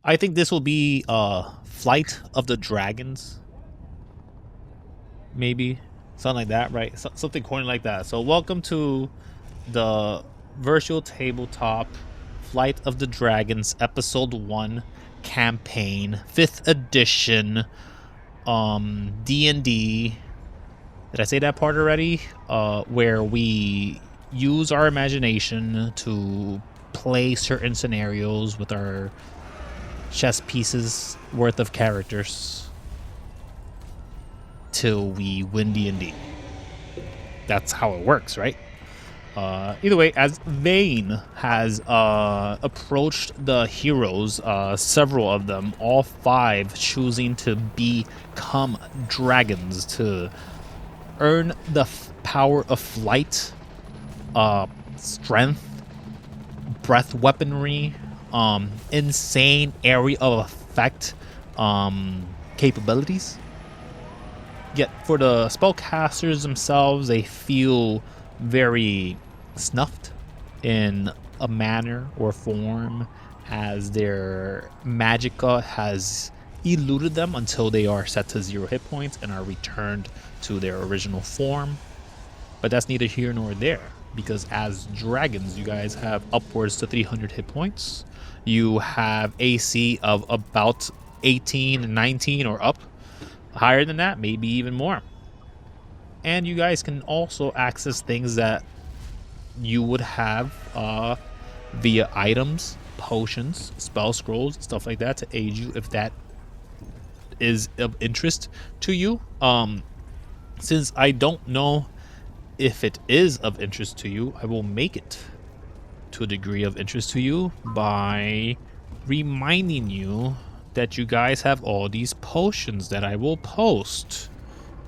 I think this will be Flight of the Dragons. Maybe. Something like that, right? Something corny like that. So welcome to the virtual tabletop Flight of the Dragons episode 1 campaign, 5th edition, D&D. Did I say that part already? Where we use our imagination to play certain scenarios with our chess pieces worth of characters till we win D&D. That's how it works, right? Either way, as Vane has approached the heroes, several of them, all 5 choosing to become dragons to earn the power of flight, strength, breath weaponry, insane area of effect capabilities. Yet for the spellcasters themselves, they feel very snuffed in a manner or form as their magicka has eluded them until they are set to 0 hit points and are returned to their original form. But that's neither here nor there, because as dragons, you guys have upwards to 300 hit points. You have AC of about 18, 19 or up. Higher than that, maybe even more. And you guys can also access things that you would have via items, potions, spell scrolls, stuff like that to aid you if that is of interest to you. Since I don't know if it is of interest to you, I will make it to a degree of interest to you by reminding you that you guys have all these potions that I will post.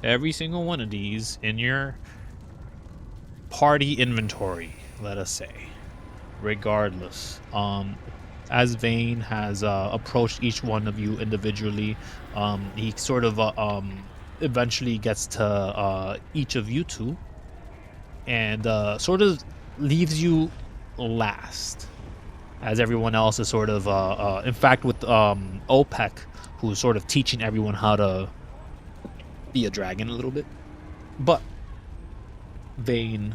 Every single one of these in your party inventory, let us say. Regardless, as Vane has approached each one of you individually, he sort of eventually gets to each of you two and sort of leaves you last, as everyone else is sort of in fact with OPEC, who's sort of teaching everyone how to be a dragon a little bit. But Vane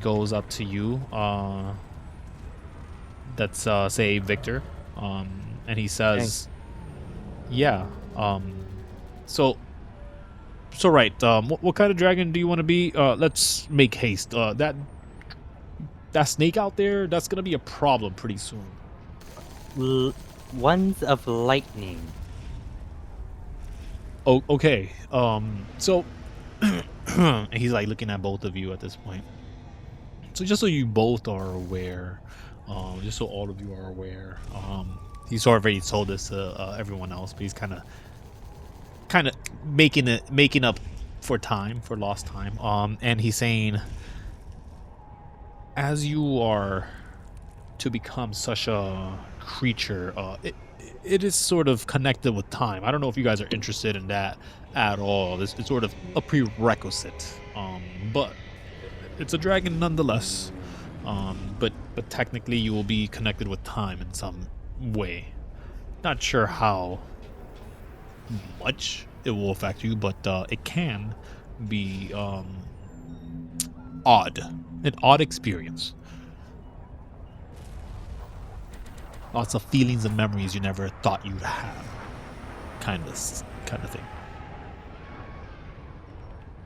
goes up to you, that's say Victor, and he says, yeah, so right, what kind of dragon do you want to be? Let's make haste. That snake out there, that's gonna be a problem pretty soon. Ones of lightning. Oh, okay. So he's like looking at both of you at this point. So just so you both are aware, just so all of you are aware, he's already told this to everyone else, but he's kind of making up for lost time. And he's saying, as you are to become such a creature, it is sort of connected with time. I don't know if you guys are interested in that at all. It's sort of a prerequisite, but it's a dragon nonetheless. But technically you will be connected with time in some way. Not sure how much it will affect you, but it can be an odd experience. Lots of feelings and memories you never thought you'd have, kind of thing.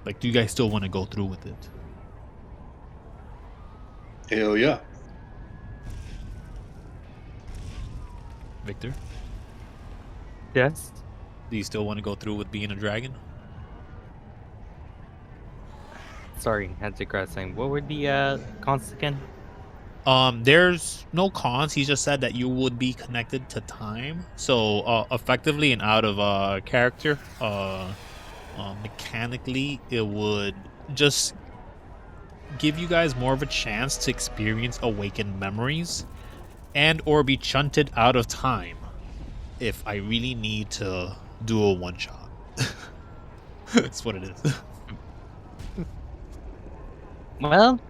Like, do you guys still want to go through with it? Hell yeah. Victor, Yes. do you still want to go through with being a dragon? Sorry, had to grab something. What were the cons again? There's no cons. He just said that you would be connected to time, so effectively and out of character, mechanically it would just give you guys more of a chance to experience awakened memories and or be shunted out of time if I really need to do a one shot. That's what it is. Well,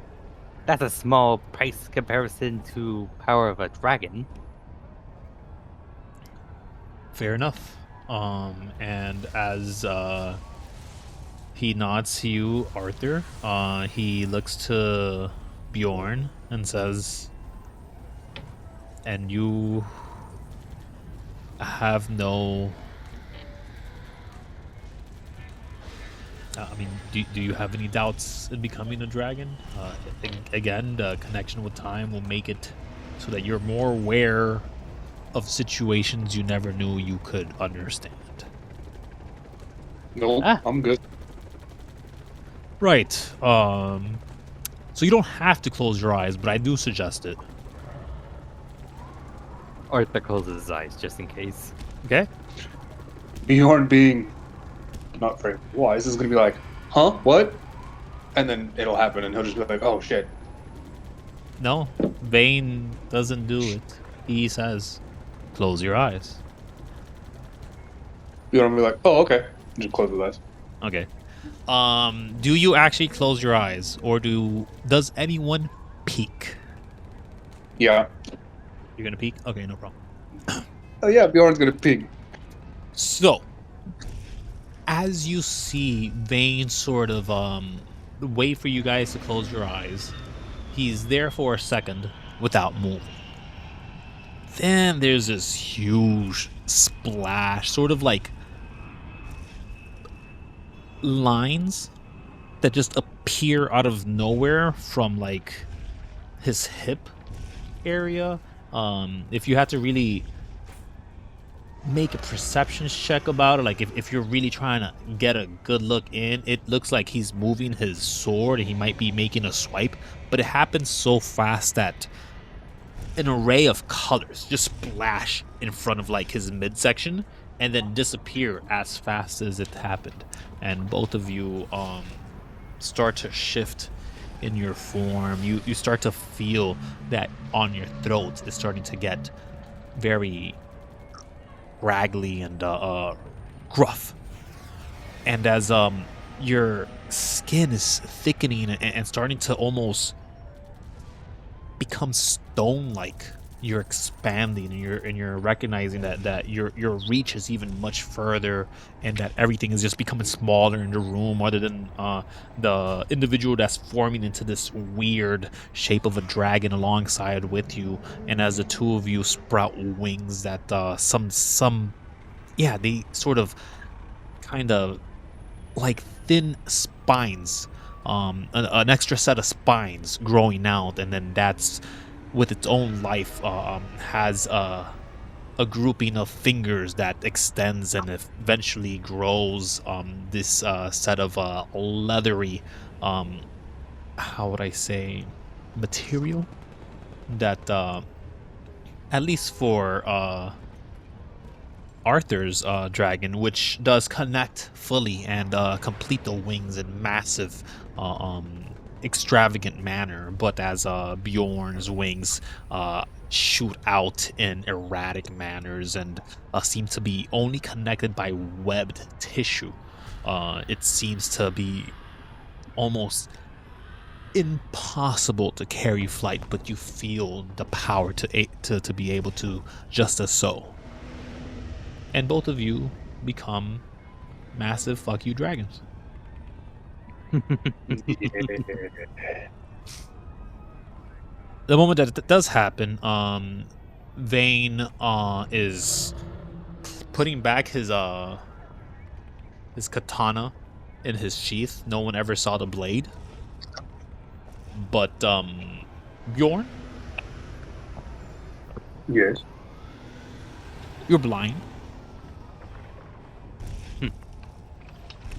that's a small price comparison to Power of a Dragon. Fair enough. And as he nods to you, Arthur, he looks to Bjorn and says, "And you have no. I mean, do you have any doubts in becoming a dragon? Again, the connection with time will make it so that you're more aware of situations you never knew you could understand." No, Ah. I'm good. Right. So you don't have to close your eyes, but I do suggest it. Arthur closes his eyes just in case. Okay? Bjorn being not very wise is gonna be like, huh? What? And then it'll happen and he'll just be like, oh shit. No, Vane doesn't do it. He says, "Close your eyes." Bjorn will be like, oh, okay. And just close his eyes. Okay. Do you actually close your eyes, or does anyone peek? Yeah. You're gonna peek? Okay, no problem. Oh yeah, Bjorn's gonna peek. So, as you see Vane sort of wait for you guys to close your eyes, he's there for a second without moving. Then there's this huge splash, sort of like lines that just appear out of nowhere from like his hip area. If you had to really make a perception check about it, like if you're really trying to get a good look in, it looks like he's moving his sword and he might be making a swipe, but it happens so fast that an array of colors just splash in front of like his midsection and then disappear as fast as it happened, and both of you start to shift in your form. You start to feel that on your throat is starting to get very raggly and gruff, and as your skin is thickening and starting to almost become stone-like, you're expanding and you're recognizing that your reach is even much further, and that everything is just becoming smaller in the room, other than the individual that's forming into this weird shape of a dragon alongside with you. And as the two of you sprout wings that they sort of kind of like thin spines, an extra set of spines growing out, and then that's with its own life has a grouping of fingers that extends and eventually grows this set of leathery, how would I say, material that at least for Arthur's dragon, which does connect fully and complete the wings in massive extravagant manner, but as Bjorn's wings shoot out in erratic manners and seem to be only connected by webbed tissue. It seems to be almost impossible to carry flight, but you feel the power to be able to, just as so. And both of you become massive fuck you dragons. The moment that it does happen, Vane is putting back his katana in his sheath. No one ever saw the blade. But Bjorn, Yes. you're blind.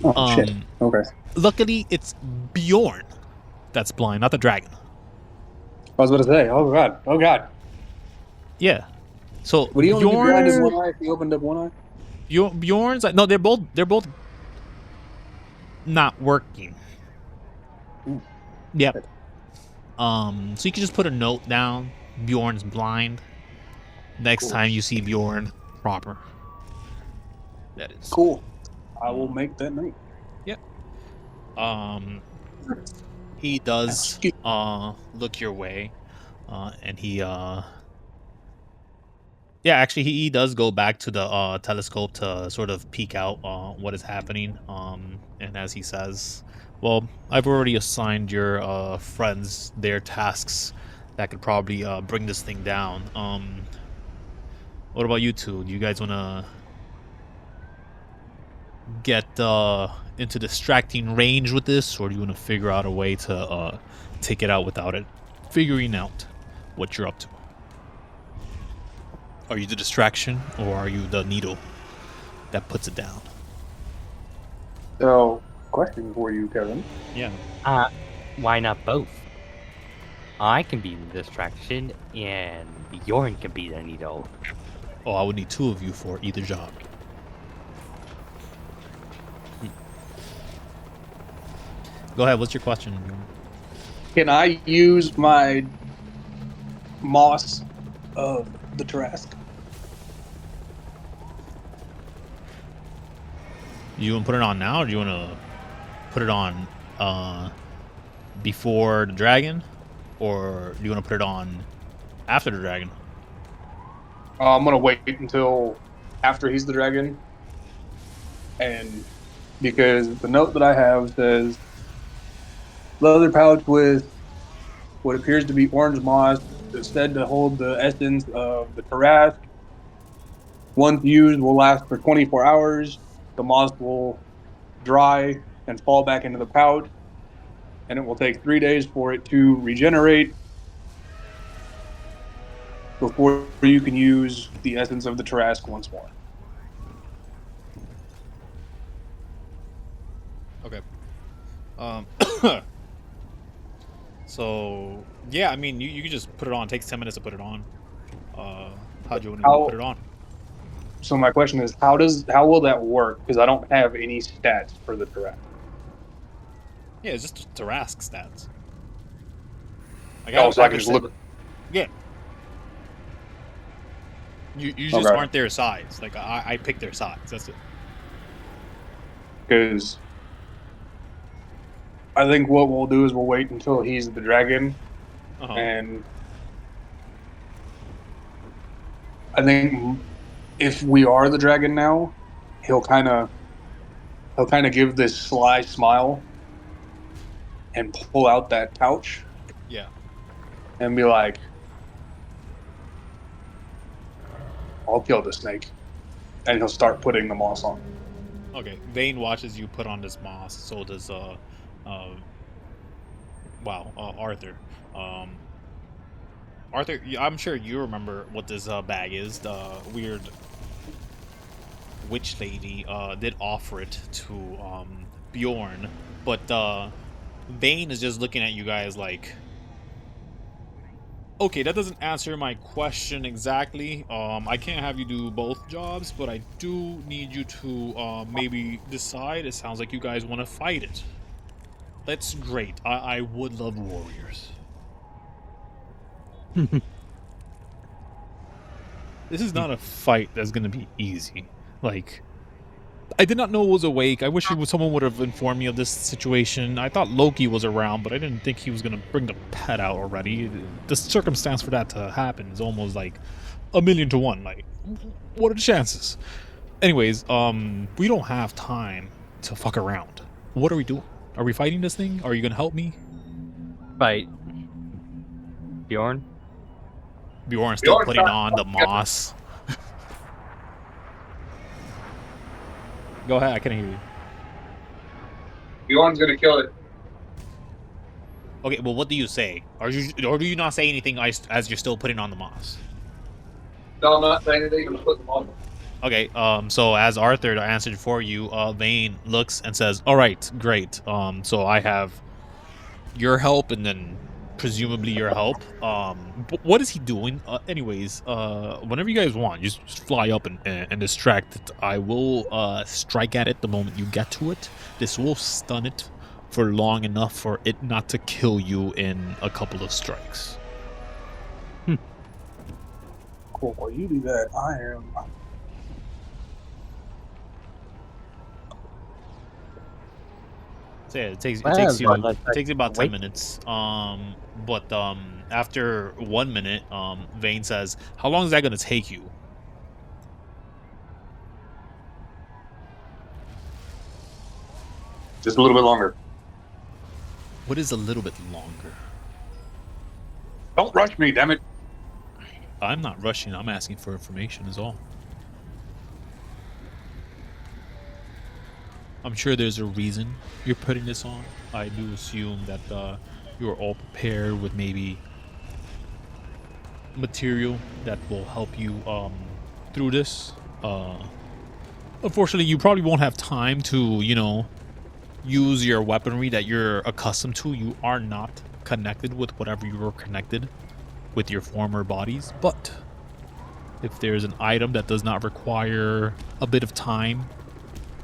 Oh shit. Okay. Luckily, it's Bjorn that's blind, not the dragon. I was about to say, oh god. Oh god. Yeah. So Would he only be blind in Bjorn, one eye if he opened up one eye? Bjorn's no, they're both not working. Ooh. Yep. So you can just put a note down. Bjorn's blind. Next Cool. time you see Bjorn, proper. That is Cool. I will make that note. He does look your way, and he Yeah, actually, he does go back to the telescope to sort of peek out what is happening. And as he says, "Well, I've already assigned your friends their tasks that could probably bring this thing down. What about you two? Do you guys want to get into distracting range with this, or do you want to figure out a way to take it out without it figuring out what you're up to? Are you the distraction, or are you the needle that puts it down?" So, question for you, Kevin. Yeah. Why not both? I can be the distraction, and Bjorn can be the needle. Oh, I would need two of you for either job. Go ahead. What's your question? Can I use my moss of the Trask? You want to put it on now, or do you want to put it on before the dragon, or do you want to put it on after the dragon? I'm gonna wait until after he's the dragon, and because the note that I have says leather pouch with what appears to be orange moss is said to hold the essence of the Tarask. Once used, will last for 24 hours. The moss will dry and fall back into the pouch, and it will take 3 days for it to regenerate before you can use the essence of the Tarask once more. Okay. So yeah, I mean, you can just put it on. It takes 10 minutes to put it on. How do you want to put it on? So my question is, how will that work? Because I don't have any stats for the Tarask. Yeah, it's just Tarask stats. So I can just look. Yeah. You just aren't their size. Like I picked their size. That's it. Because I think what we'll do is we'll wait until he's the dragon, and I think if we are the dragon now, he'll kind of give this sly smile and pull out that pouch. Yeah. And be like, "I'll kill the snake," and he'll start putting the moss on. Okay. Vane watches you put on this moss. So does Arthur. Arthur, I'm sure you remember what this bag is. The weird witch lady did offer it to Bjorn, but Vane is just looking at you guys like, okay, that doesn't answer my question exactly. I can't have you do both jobs, but I do need you to maybe decide. It sounds like you guys want to fight it. That's great. I would love warriors. This is not a fight that's going to be easy. Like, I did not know it was awake. I wish someone would have informed me of this situation. I thought Loki was around, but I didn't think he was going to bring the pet out already. The circumstance for that to happen is almost like 1,000,000 to 1. Like, what are the chances? Anyways, we don't have time to fuck around. What are we doing? Are we fighting this thing? Are you going to help me? Fight. Bjorn? Bjorn's still putting on the moss. Go ahead, I can't hear you. Bjorn's gonna kill it. Okay, well, what do you say? Or do you not say anything as you're still putting on the moss? No, I'm not saying anything. I'm just putting them on. Okay, so as Arthur answered for you, Vane looks and says, "All right, great. So I have your help, and then presumably your help. But what is he doing? Anyways, whenever you guys want, just fly up and distract it. I will strike at it the moment you get to it. This will stun it for long enough for it not to kill you in a couple of strikes." Cool. While you do that, I am. So yeah, it takes you about 10 minutes. But after 1 minute, Vane says, "How long is that going to take you?" Just a little bit longer. What is a little bit longer? Don't rush me, damn it. I'm not rushing. I'm asking for information is all. I'm sure there's a reason you're putting this on. I do assume that you're all prepared with maybe material that will help you through this. Unfortunately, you probably won't have time to, use your weaponry that you're accustomed to. You are not connected with whatever you were connected with your former bodies. But if there's an item that does not require a bit of time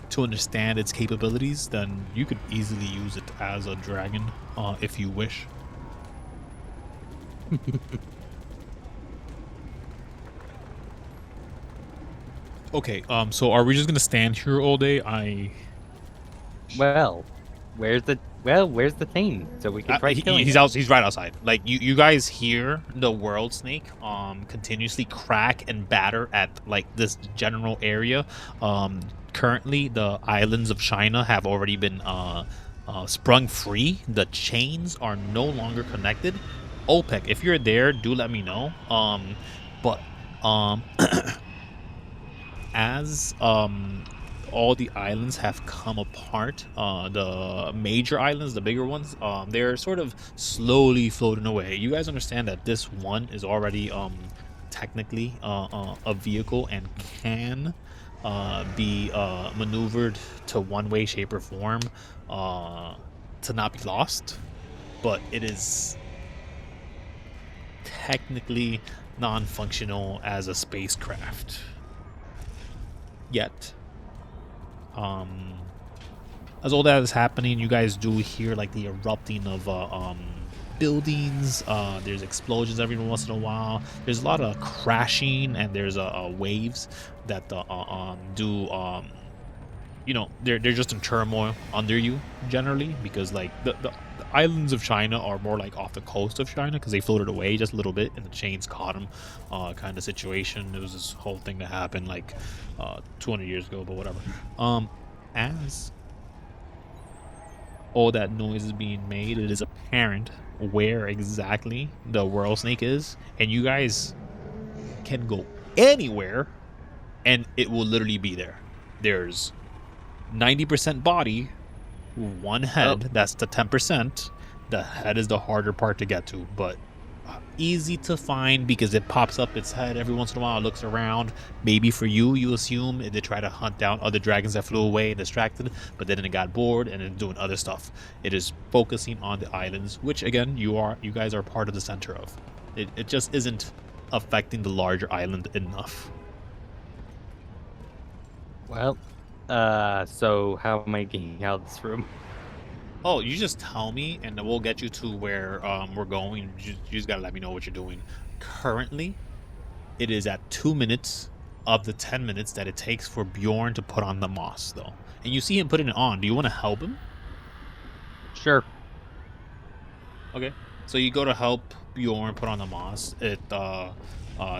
to understand its capabilities, then you could easily use it as a dragon if you wish. Okay, so are we just gonna stand here all day? Well, where's the thing? So we can try killing he's it. out. He's right outside. Like you guys hear the world snake continuously crack and batter at like this general area. Currently, the islands of China have already been sprung free. The chains are no longer connected. OPEC, if you're there, do let me know. But as all the islands have come apart, the major islands, the bigger ones, they're sort of slowly floating away. You guys understand that this one is already technically a vehicle and can be maneuvered to one way, shape, or form to not be lost, but it is technically non-functional as a spacecraft yet. As all that is happening, you guys do hear like the erupting of buildings. There's explosions every once in a while. There's a lot of crashing, and there's waves that they're just in turmoil under you generally, because like the islands of China are more like off the coast of China because they floated away just a little bit and the chains caught them, kind of situation. It was this whole thing that happened like 200 years ago, but whatever. As all that noise is being made, it is apparent where exactly the world snake is, and you guys can go anywhere and it will literally be there. There's 90% body, one head. That's the 10%. The head is the harder part to get to, but easy to find because it pops up its head every once in a while. It looks around. Maybe for you assume they try to hunt down other dragons that flew away and distracted, but then it got bored and it's doing other stuff. It is focusing on the islands, which again you guys are part of the center of. It just isn't affecting the larger island enough. Well, so how am I getting out of this room? Oh, you just tell me, and we'll get you to where we're going. You just gotta let me know what you're doing. Currently, it is at 2 minutes of the 10 minutes that it takes for Bjorn to put on the moss, though. And you see him putting it on. Do you want to help him? Sure. Okay. So you go to help Bjorn put on the moss. It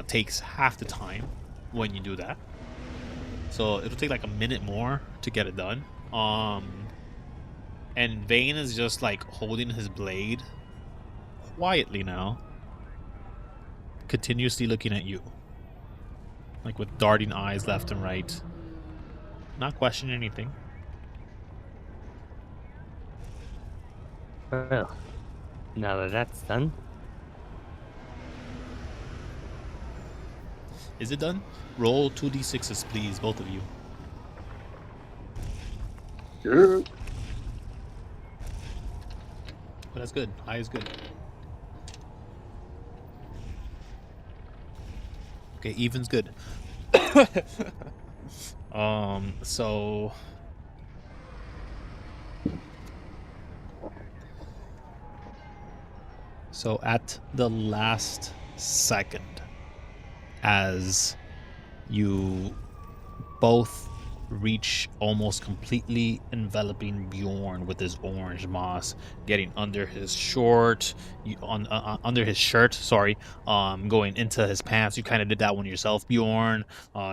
takes half the time when you do that. So it'll take like a minute more to get it done. And Vane is just like holding his blade quietly now, continuously looking at you, like with darting eyes left and right, not questioning anything. Well, now that that's done. Is it done? Roll 2d6s, please, both of you. Good. But that's good. High is good. Okay, even's good. So at the last second, as you both reach almost completely enveloping Bjorn with his orange moss, getting under his short, under his shirt. Sorry, going into his pants. You kind of did that one yourself, Bjorn.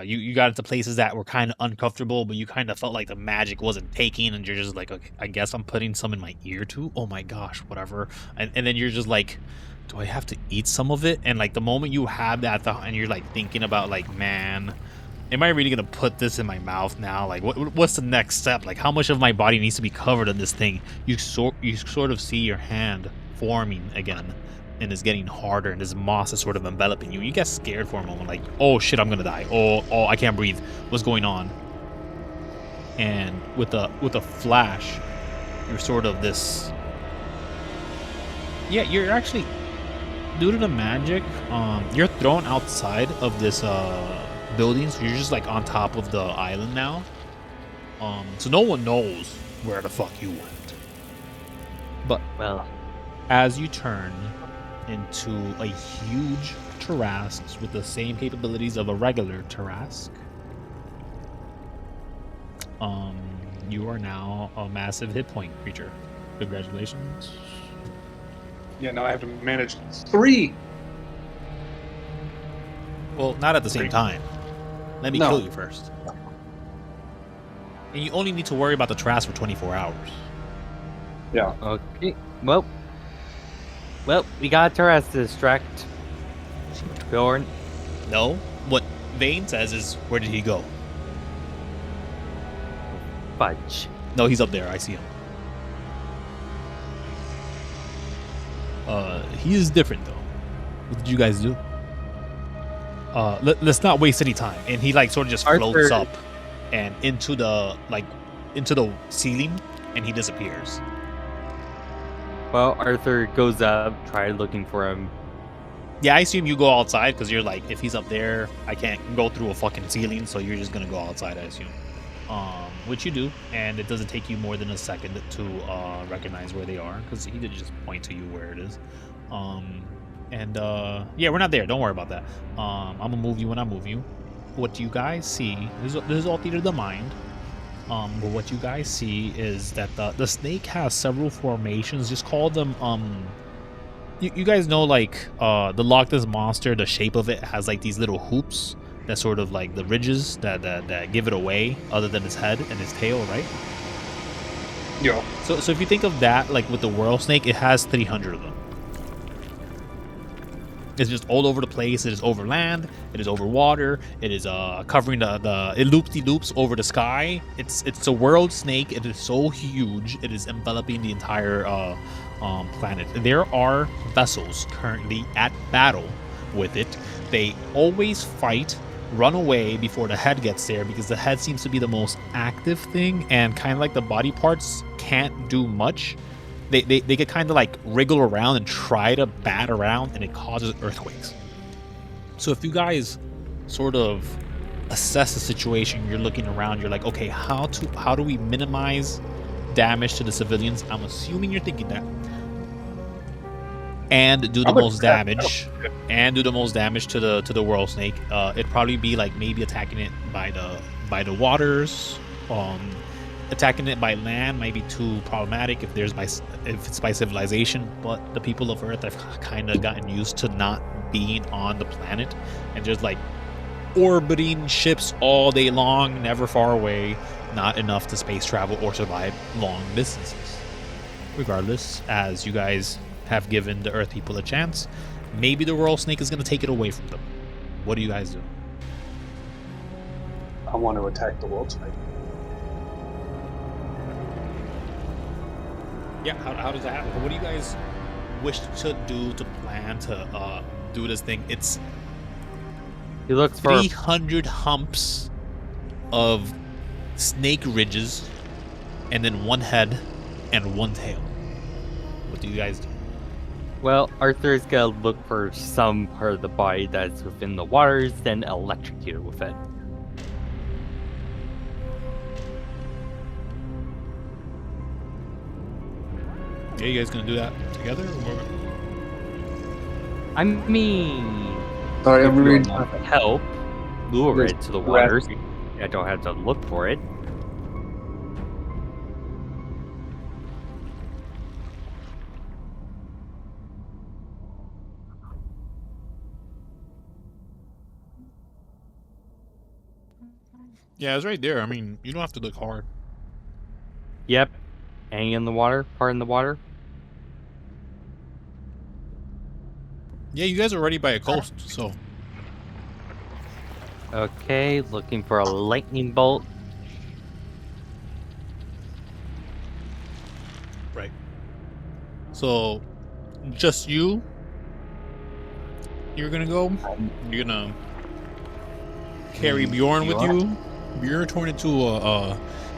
You got into places that were kind of uncomfortable, but you kind of felt like the magic wasn't taking, and you're just like, okay, I guess I'm putting some in my ear too. Oh my gosh, whatever. And then you're just like, do I have to eat some of it? And like the moment you have that thought, and you're like thinking about like, man, am I really gonna put this in my mouth now? Like, what's the next step? Like, how much of my body needs to be covered in this thing? You sort of see your hand forming again, and it's getting harder, and this moss is sort of enveloping you. You get scared for a moment, like, oh shit, I'm gonna die. Oh, I can't breathe. What's going on? And with a flash, you're sort of this. Yeah, you're actually, due to the magic, you're thrown outside of this building, so you're just like on top of the island now. So no one knows where the fuck you went. But Well, as you turn into a huge Tarrasque with the same capabilities of a regular Tarrasque, you are now a massive hit point creature. Congratulations. Yeah, now I have to manage 3. Well, not at the same time. Let me No. kill you first. And you only need to worry about the Tarrasque for 24 hours. Yeah. okay. Well, we got Tarrasque to distract Bjorn. No, what Vane says is, where did he go? Fudge. No, he's up there. I see him. He is different though. What did you guys do? Let's not waste any time. And he like sort of just floats Arthur- up and into the ceiling, and he disappears. Well, Arthur goes up, try looking for him. Yeah, I assume you go outside because you're like, if he's up there, I can't go through a fucking ceiling, so you're just gonna go outside, I assume. Which you do, and it doesn't take you more than a second to recognize where they are, because he did just point to you where it is. Yeah, we're not there. Don't worry about that. I'm gonna move you when I move you. What you guys see, this is all theater of the mind. But what you guys see is that the snake has several formations. Just call them you guys know, like the Loch Ness monster, the shape of it has like these little hoops that sort of like the ridges that give it away, other than its head and its tail, right? Yeah. So if you think of that, like with the world snake, it has 300 of them. It's just all over the place. It is over land. It is over water. It is covering it loops over the sky. It's a world snake. It is so huge. It is enveloping the entire planet. There are vessels currently at battle with it. They always fight, run away before the head gets there, because the head seems to be the most active thing, and kind of like the body parts can't do much. They could kind of like wriggle around and try to bat around, and it causes earthquakes. So if you guys sort of assess the situation, you're looking around, you're like, okay, how do we minimize damage to the civilians? I'm assuming you're thinking that. And do the most damage to the world snake. It'd probably be like maybe attacking it by the waters. Attacking it by land might be too problematic if it's by civilization, but the people of Earth have kind of gotten used to not being on the planet and just like orbiting ships all day long, never far away, not enough to space travel or survive long distances. Regardless, as you guys have given the Earth people a chance, maybe the world snake is going to take it away from them. What do you guys do? I want to attack the world snake. Yeah, how does that happen? What do you guys wish to do to plan to do this thing? It's He looks for 300 humps of snake ridges, and then one head and one tail. What do you guys do? Well, Arthur's gonna look for some part of the body that's within the waters, then electrocute it with it. Yeah, you guys gonna do that together? Or... I mean, Sorry, if I'm you reading. want help, lure it to the waters. I don't have to look for it. Yeah, it's right there. I mean, you don't have to look hard. Yep. Hanging in the water, part in the water. Yeah, you guys are already by a coast, so Okay, looking for a lightning bolt. right. So, just you. You're gonna go. You're gonna carry Bjorn with you. Bjorn turned into a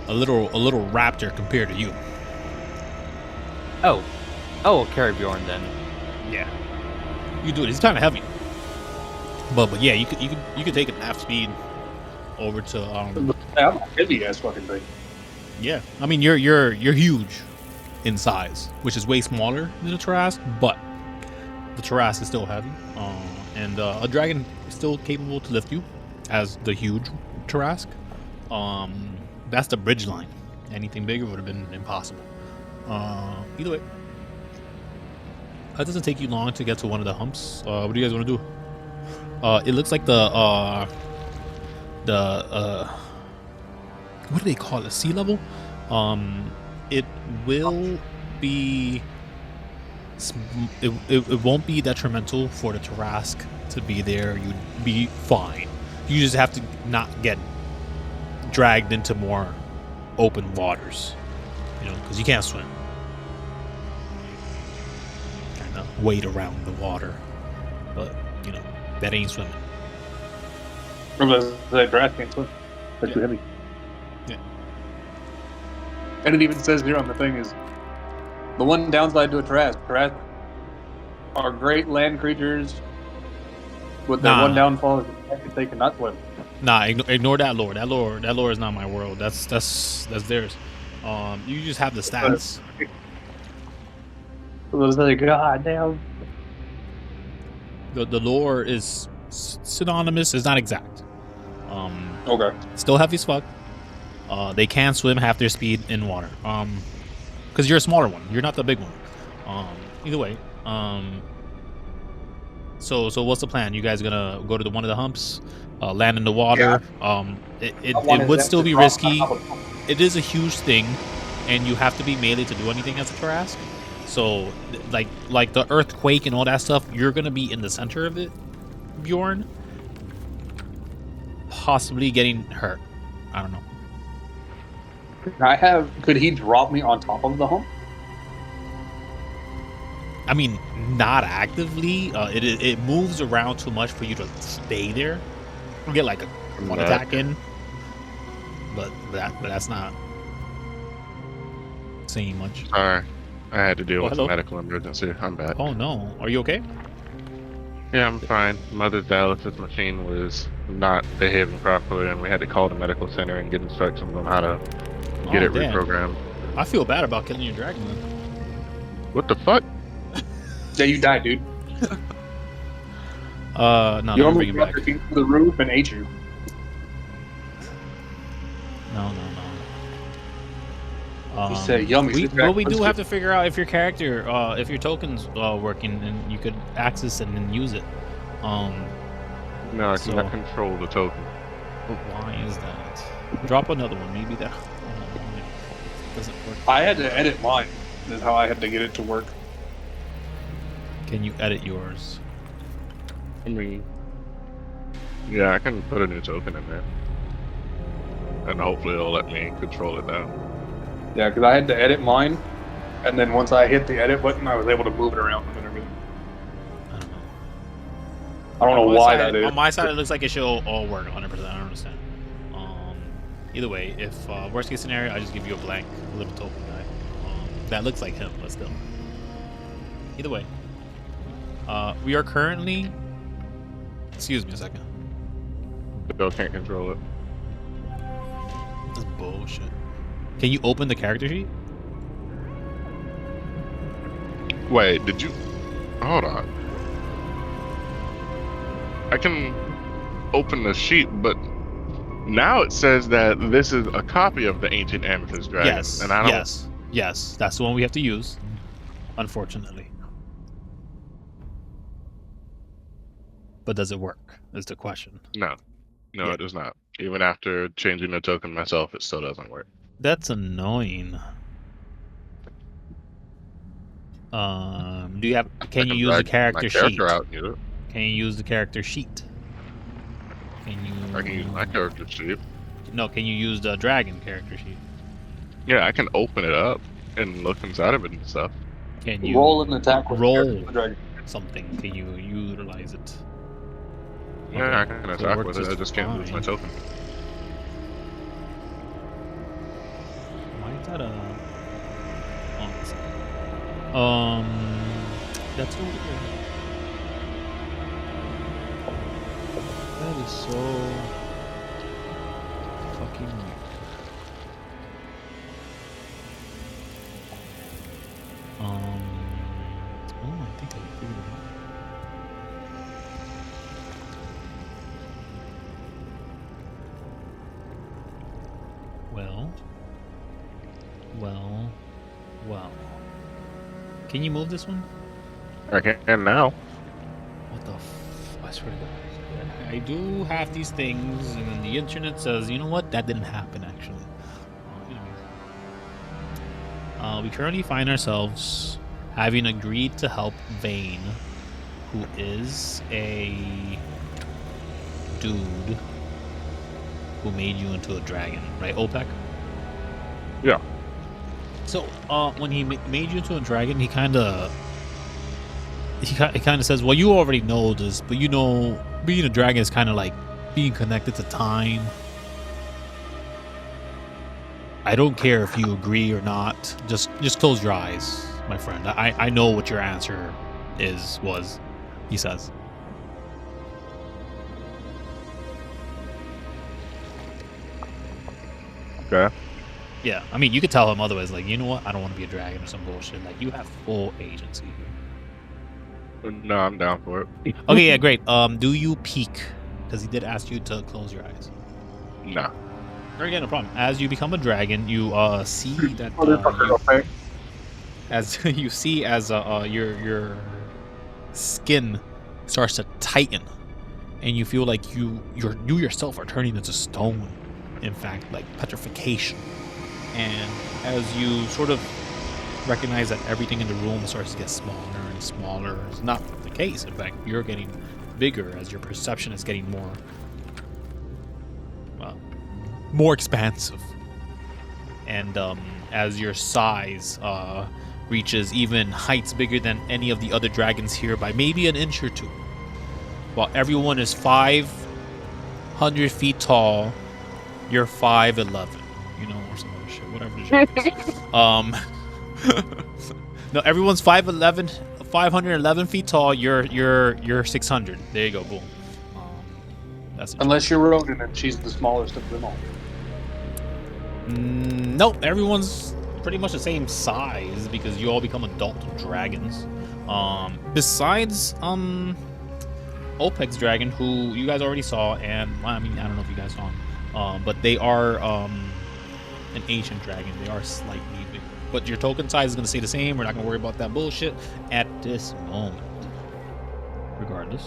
little raptor compared to you. Oh, I'll carry Bjorn then. Yeah, you do it. It's kind of heavy, but yeah, you could take it half speed over to I'm a heavy ass fucking thing. Yeah, I mean you're huge in size, which is way smaller than a Tarrasque, but the Tarrasque is still heavy. And a dragon is still capable to lift you, as the huge Tarrasque. That's the bridge line. Anything bigger would have been impossible. Either way, that doesn't take you long to get to one of the humps. What do you guys want to do? It looks like the what do they call it? Sea level. It will be. It won't be detrimental for the Tarrasque to be there. You'd be fine. You just have to not get dragged into more open waters, because you can't swim. Kind of wade around the water, but that ain't swimming. Remember the grass can't swim. That's too heavy. Yeah. And it even says here on the thing is the one downside to a Tarrasque. Tarrasque are great land creatures, but their one downfall is the fact that they cannot swim. Nah, ignore that lore. That lore is not my world. That's theirs. You just have the stats. It was like, God damn. The lore is synonymous. It's not exact. Okay. Still heavy as fuck. They can swim half their speed in water. Because you're a smaller one. You're not the big one. Either way. So what's the plan? You guys gonna go to one of the humps, land in the water? Yeah. It would still be risky. It is a huge thing, and you have to be melee to do anything as a Tarrasque. So, like the earthquake and all that stuff, you're gonna be in the center of it, Bjorn. Possibly getting hurt. I don't know. Could he drop me on top of the hump? I mean, not actively. It moves around too much for you to stay there. You get like one attack in, but that's not saying much. Sorry, I had to deal with hello? a medical emergency. I'm back. Oh no, are you okay? Yeah, I'm fine. Mother's dialysis machine was not behaving properly, and we had to call the medical center and get instructions on how to get it damn. reprogrammed. I feel bad about killing your dragon then. What the fuck? Yeah, you died, dude. No, You don't bring almost it got back. through the roof and ate you. No. You say yummy. We do have to figure out if your character, if your token's working, and you could access it and use it. No, I So- cannot control the token. But why is that? Drop another one. Maybe that doesn't work. I had to edit mine. Is how I had to get it to work. Can you edit yours? I mean, yeah, I can put a new token in there, and hopefully it'll let me control it now. Yeah, because I had to edit mine, and then once I hit the edit button, I was able to move it around and everything. I don't know. I don't know On my why side- that is. On my side, it looks like it should all work 100%. I don't understand. Either way, if worst case scenario, I just give you a blank little token guy. That looks like him, but still. Either way, we are currently. Excuse me a second. Still can't control it. That's bullshit. Can you open the character sheet? Wait, did you? Hold on. I can open the sheet, but Now it says that this is a copy of the ancient amethyst dragon, Yes, and I don't. yes. That's the one we have to use. Unfortunately. But does it work? Is the question. No, Yeah. it does not. Even after changing the token myself, it still doesn't work. That's annoying. Do you have? Can you use the character sheet? Out and use it. Can you use the character sheet? Can you? I can use my character sheet. No, can you use the dragon character sheet? Yeah, I can open it up and look inside of it and stuff. Can you roll an attack with roll the dragon? something? Can you utilize it? Yeah, I Okay, can so it attack works with it. I just can't use my fine. token. Why is that a? That's so weird. That is so fucking weird. Oh, I think I figured it out. Well. Can you move this one? I can now. What the I swear to God. I do have these things, and then the internet says, you know what? That didn't happen, actually. We currently find ourselves having agreed to help Vane, who is a dude who made you into a dragon, right, OPEC? Yeah. So, when he made you into a dragon, he kind of says, well, you already know this, but you know, being a dragon is kind of like being connected to time. I don't care if you agree or not. Just close your eyes, my friend. I know what your answer was, he says. Okay. Yeah, I mean, you could tell him otherwise, like, you know what? I don't want to be a dragon or some bullshit. Like, you have full agency here. No, I'm down for it. Okay, yeah, great. Do you peek? Because he did ask you to close your eyes. No. Again, no problem. As you become a dragon, you see that your skin starts to tighten, and you feel like you yourself are turning into stone. In fact, like petrification. And as you sort of recognize that everything in the room starts to get smaller and smaller, it's not the case. In fact, you're getting bigger as your perception is getting more expansive. And as your size reaches even heights bigger than any of the other dragons here by maybe an inch or two. While everyone is 500 feet tall, you're 5'11", you know, or some other shit, whatever the shit is. No, everyone's 511 feet tall. You're 600. There you go, boom. That's unless you're Ronan and she's the smallest of them all. Nope, everyone's pretty much the same size because you all become adult dragons. Besides Opeg's dragon, who you guys already saw, and I mean, I don't know if you guys saw him. But they are an ancient dragon. They are slightly bigger. But your token size is going to stay the same. We're not going to worry about that bullshit at this moment. Regardless,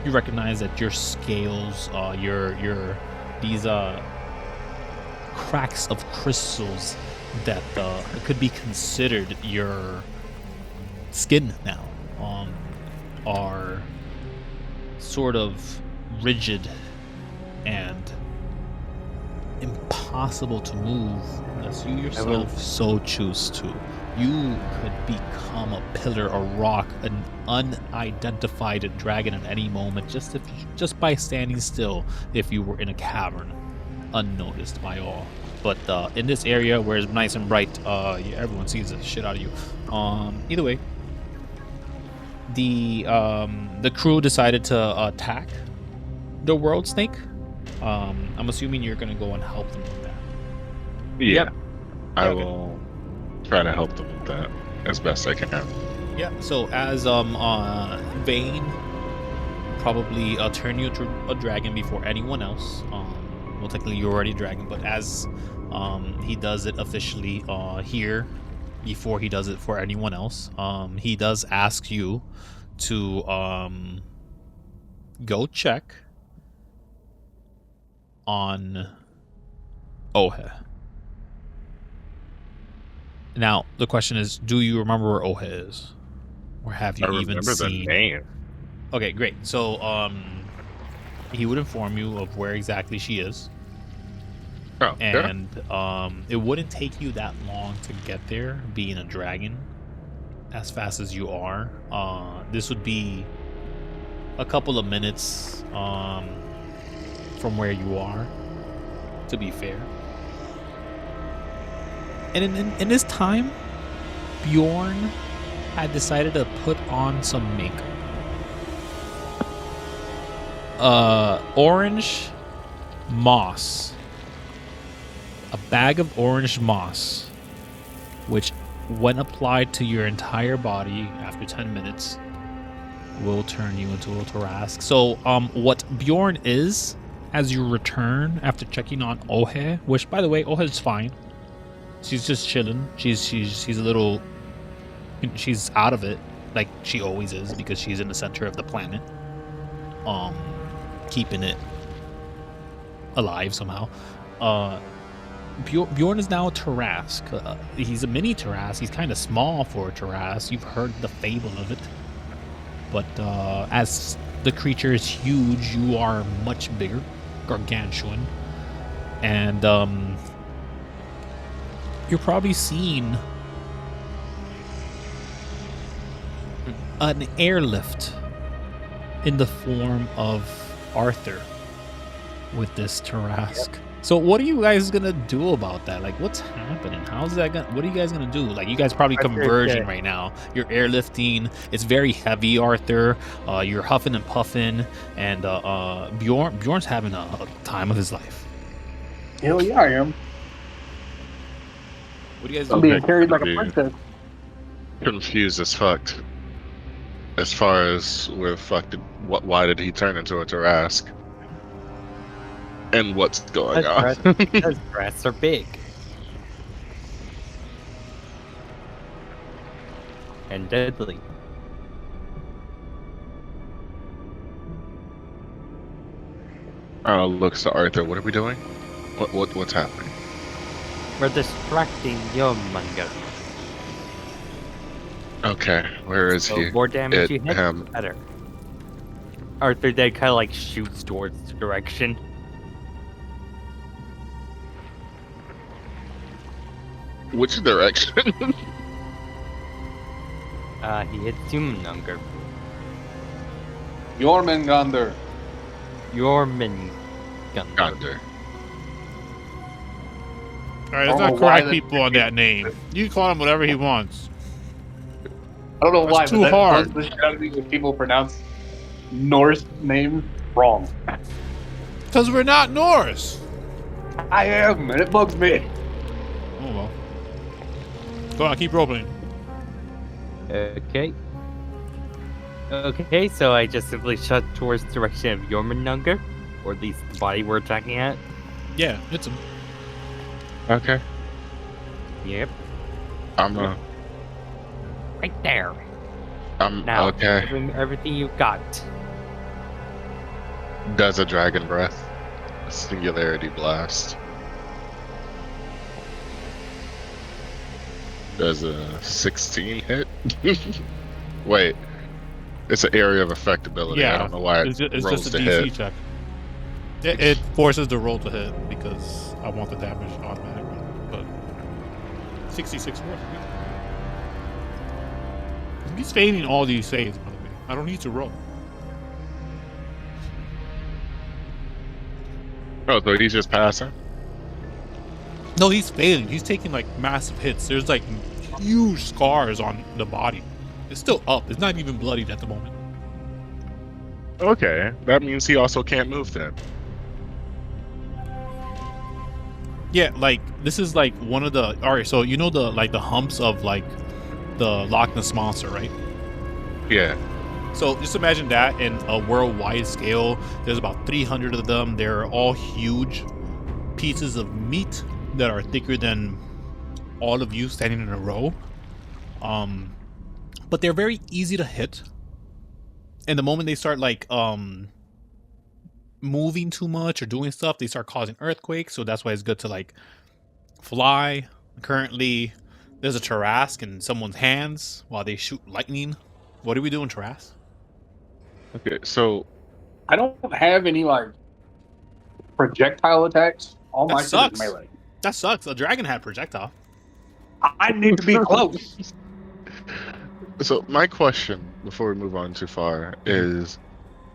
you recognize that your scales, these cracks of crystals that could be considered your skin now, are sort of rigid and impossible to move unless you yourself so choose to. You could become a pillar, a rock, an unidentified dragon at any moment, just by standing still if you were in a cavern, unnoticed by all. But in this area where it's nice and bright, everyone sees the shit out of you. Either way, the crew decided to attack the world snake. I'm assuming you're gonna go and help them with that. Yeah. Yep. I will try to help them with that as best I can. Yeah. So as Vane probably turn you into a dragon before anyone else. Well, technically you're already a dragon, but as he does it officially here, before he does it for anyone else, he does ask you to go check on Ohe. Now, the question is, do you remember where Ohe is? Or have you I even remember seen? the name. Okay, great. So, he would inform you of where exactly she is. Oh, yeah. And it wouldn't take you that long to get there, being a dragon, as fast as you are. This would be a couple of minutes from where you are, to be fair. And in this time, Bjorn had decided to put on some makeup. Orange moss. A bag of orange moss, which when applied to your entire body after 10 minutes, will turn you into a Tarask. So, what Bjorn is, as you return after checking on Ohe, which, by the way, Ohe's fine. She's just chilling. She's a little... She's out of it, like she always is, because she's in the center of the planet. Keeping it alive somehow. Bjorn is now a Tarask. He's a mini Tarask. He's kind of small for a Tarask. You've heard the fable of it. But as the creature is huge, you are much bigger, gargantuan. And you're probably seeing an airlift in the form of Arthur with this Tarask. Yep. So what are you guys gonna do about that? Like, what's happening? How's that gonna? What are you guys gonna do? Like, you guys probably converging right now. You're airlifting. It's very heavy, Arthur. You're huffing and puffing, and Bjorn's having a time of his life. Hell yeah, I am. What do you guys I'm do? being carried like a princess. Confused as fucked. As far as with why did he turn into a Tarask? And what's going on? Because breasts are big. And deadly. Looks to Arthur. What are we doing? What's happening? We're distracting your manga. Okay, where is he? The more damage you hit, him. the better. Arthur then kind of like shoots towards the direction. Which direction? He hits Jormungandr. Jormungandr. Jormungandr. Gander. All right, let's not correct people on that name. You can call him whatever he wants. I don't know why, too but hard. That shit out of me when people pronounce Norse name wrong. Because we're not Norse. I am, and it bugs me. Oh well. Go on, keep rolling. Okay. Okay, so I just simply shot towards the direction of Jormungandr, or at least the body we're attacking at. Yeah, hits him. Okay. Yep. Right there. Now, okay. Everything you got. Does a dragon breath. A singularity blast. Does a 16 hit? Wait. It's an area of affectability. Yeah, I don't know why it's rolls just a to DC hit. check. It forces the roll to hit because I want the damage automatically. But 66 worth. He's failing all these saves, by the way. I don't need to roll. Oh, so he's just passing? No, he's failing. He's taking like massive hits. There's like huge scars on the body. It's still up. It's not even bloodied at the moment. Okay. That means he also can't move then. Yeah, like this is like one of the. All right, so you know the humps of like the Loch Ness monster, right? Yeah. So just imagine that in a worldwide scale. There's about 300 of them. They're all huge pieces of meat that are thicker than all of you standing in a row. But they're very easy to hit. And the moment they start like moving too much or doing stuff, they start causing earthquakes. So that's why it's good to like fly. Currently, there's a Tarrasque in someone's hands while they shoot lightning. What are we doing, Tarrasque? Okay, so I don't have any like projectile attacks. All That my shit is sucks. melee. That sucks. A dragon had projectile. I need to be close. so my question before we move on too far is,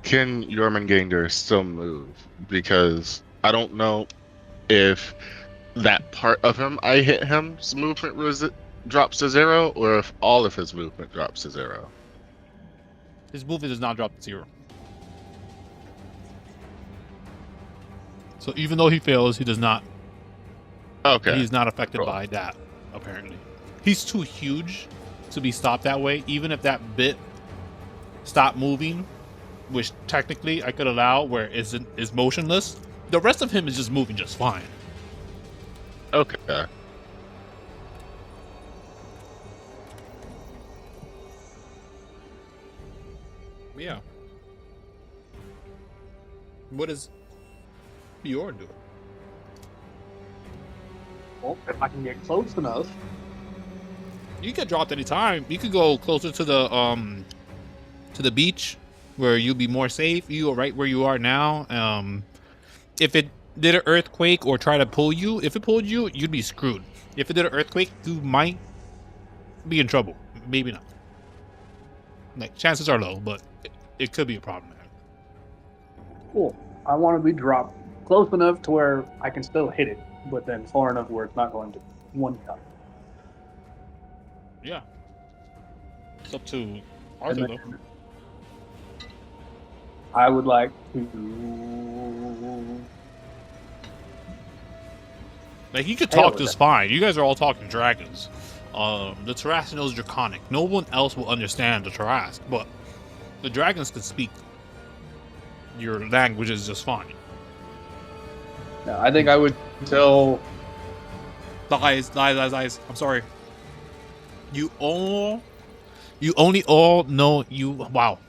can Jormungandr still move? Because I don't know if that part of him I hit him's movement drops to 0, or if all of his movement drops to 0. His movement does not drop to 0. So even though he fails, he does not. Okay. He's not affected Cool. by that, apparently. He's too huge to be stopped that way. Even if that bit stopped moving, which technically I could allow where is motionless, the rest of him is just moving just fine. Okay. Yeah. What is Bjorn doing? Well, if I can get close enough. You get dropped any time. You could go closer to the beach where you'll be more safe. You are right where you are now. If it did an earthquake or try to pull you, if it pulled you, you'd be screwed. If it did an earthquake, you might be in trouble. Maybe not. Like, chances are low, but it could be a problem. Cool. I want to be dropped close enough to where I can still hit it, but then far enough where it's not going to one shot. Yeah. It's up to Arthur, though. I would like to. Like, you could Hell talk with just that. fine. You guys are all talking dragons. The Tarrasque knows Draconic. No one else will understand the Tarrasque, but the dragons could speak your languages just fine. No, I think I would tell. Lies. I'm sorry. You only all know you. Wow.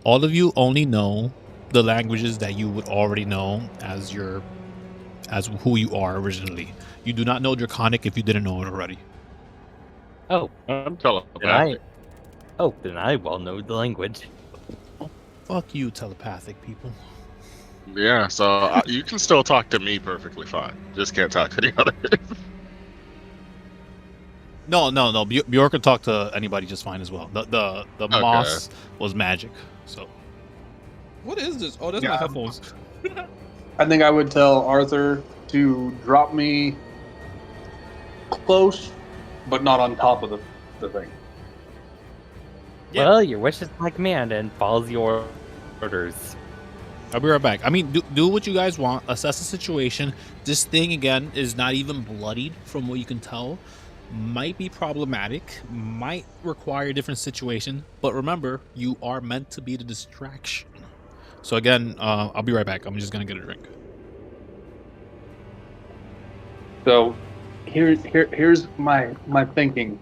All of you only know the languages that you would already know as who you are originally. You do not know Draconic if you didn't know it already. Oh, I'm telepathic. then I well know the language. Fuck you, telepathic people. Yeah, so you can still talk to me perfectly fine. Just can't talk to the others. No. Bjorn could talk to anybody just fine as well. The moss was magic. So, what is this? Oh, that's my Yeah. headphones. I think I would tell Arthur to drop me close, but not on top of the thing. Yeah. Well, your wish is my command and follows your orders. I'll be right back. I mean, do what you guys want. Assess the situation. This thing, again, is not even bloodied from what you can tell. Might be problematic. Might require a different situation. But remember, you are meant to be the distraction. So again, I'll be right back. I'm just going to get a drink. So here's my thinking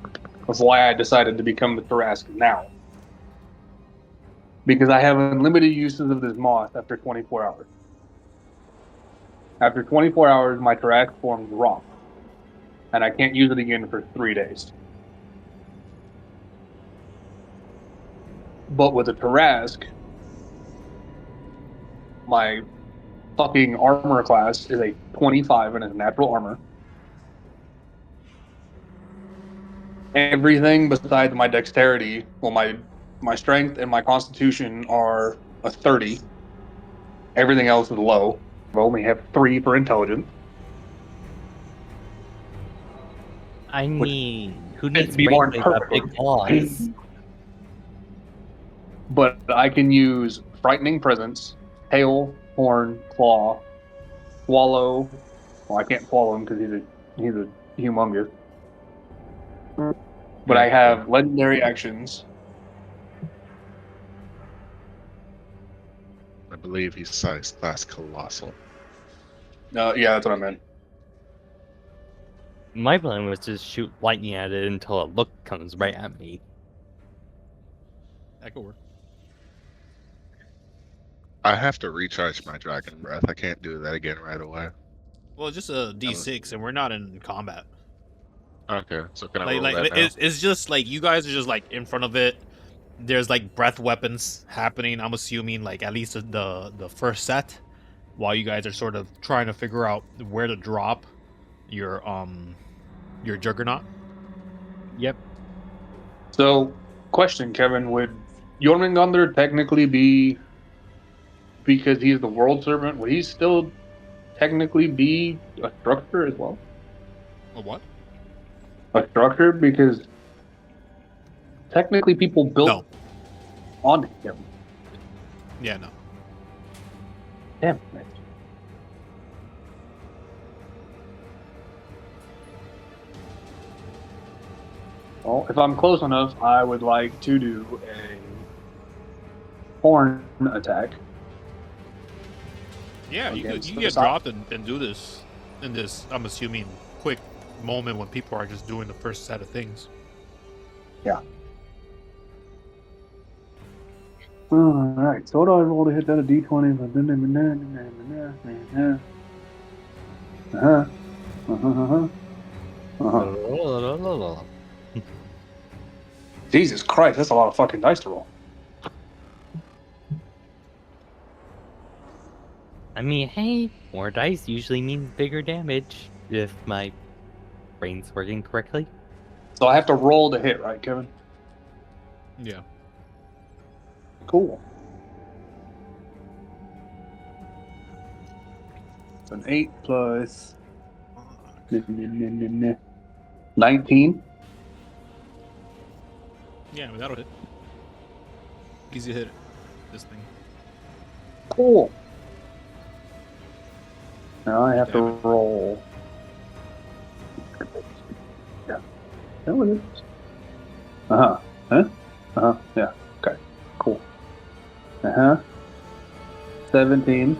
of why I decided to become the Tarrasque now. Because I have unlimited uses of this moss after 24 hours. After 24 hours, my Tarrasque form drops, and I can't use it again for 3 days. But with a Tarrasque, my fucking armor class is a 25 and it's natural armor. Everything besides my dexterity, well, my strength and my constitution are a 30. Everything else is low. I only have 3 for intelligence. I mean, who It'd needs be more brain without perfect. big claws? But I can use Frightening Presence, Tail, Horn, Claw, Swallow. Well, I can't swallow him because he's a humongous. But I have legendary actions, believe he's size class colossal. Yeah, that's what I meant. My plan was to shoot lightning at it until a look comes right at me. That could work. I have to recharge my dragon breath. I can't do that again right away. Well, it's just a D6, and we're not in combat. Okay, so can I Like, roll like that now? it's just like you guys are just like in front of it. There's like breath weapons happening. I'm assuming like at least the first set, while you guys are sort of trying to figure out where to drop your juggernaut. Yep. So, question, Kevin, would Jormungandr technically be, because he's the world servant, would he still technically be a structure as well? A what? A structure? Because technically people built No. on him. Yeah, no. Damn it. Well, if I'm close enough, I would like to do a horn attack. Yeah, you Against can the get side. dropped and do this in this. I'm assuming quick moment when people are just doing the first set of things. Alright, so what do I roll to hit that? A d20? Jesus Christ, that's a lot of fucking dice to roll. I mean, hey, more dice usually means bigger damage if my brain's working correctly. So I have to roll to hit, right, Kevin? Yeah. Cool. It's an 8 plus 19. Yeah, I mean, that'll hit. Easy to hit this thing. Cool. Now I have to Damn it. roll. Yeah. That was it. Huh? Yeah. Okay. Cool. 17.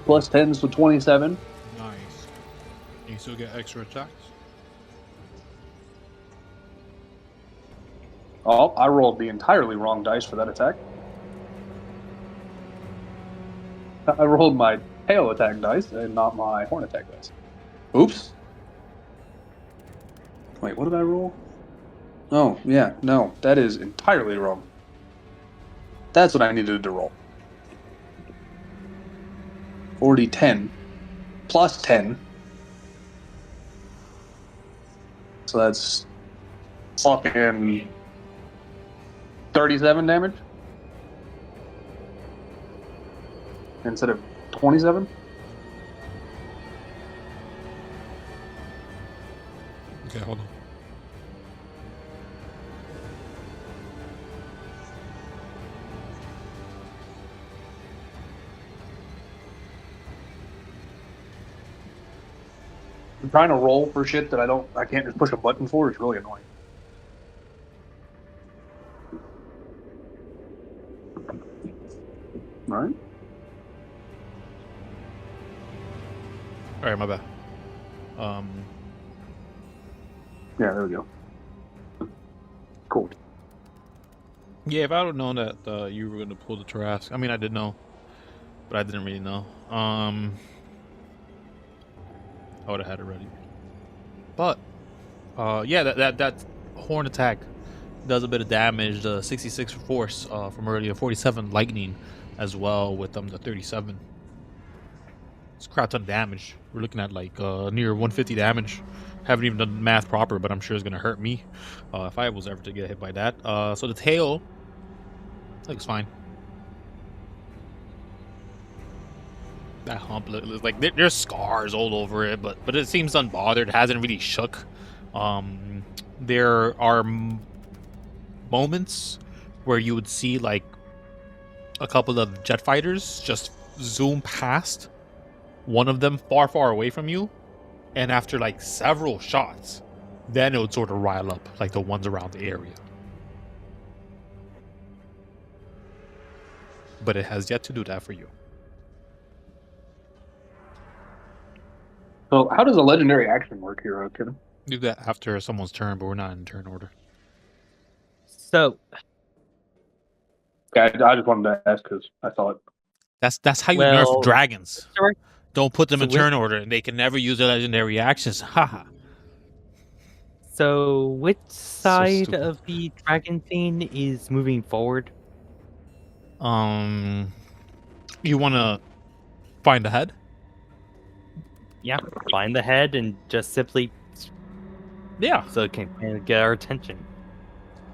Plus 10 so 27. Nice. You still get extra attacks. Oh, I rolled the entirely wrong dice for that attack. I rolled my tail attack dice and not my horn attack dice. Oops. Wait, what did I roll? Oh, yeah, no, that is entirely wrong. That's what I needed to roll. 40, 10. Plus 10. So that's fucking 37 damage? Instead of 27? Okay, hold on. I'm trying to roll for shit that I can't just push a button for. It's really annoying. All right. All right, my bad. Yeah, there we go. Cool. Yeah, if I would have known that you were going to pull the Tarrasque, I mean, I did know, but I didn't really know. I would have had it ready. But, yeah, that horn attack does a bit of damage. The 66 force from earlier, 47 lightning as well with the 37. It's a crap ton of damage. We're looking at like near 150 damage. Haven't even done the math proper, but I'm sure it's gonna hurt me if I was ever to get hit by that. So the tail looks fine. That hump looks like there's scars all over it, but it seems unbothered. It hasn't really shook. There are moments where you would see like a couple of jet fighters just zoom past one of them far away from you, and after like several shots, then it would sort of rile up like the ones around the area. but it has yet to do that for you. So, how does a legendary action work here, Kevin? Do that after someone's turn, but we're not in turn order. So, Yeah, I just wanted to ask because I saw it. That's how you Well, nerf dragons. sorry. Don't put them So in with- turn order, and they can never use their legendary actions. Haha. so which side stupid. of the dragon thing is moving forward? You want to find the head? Yeah, find the head and just simply Yeah. so it can kind of get our attention.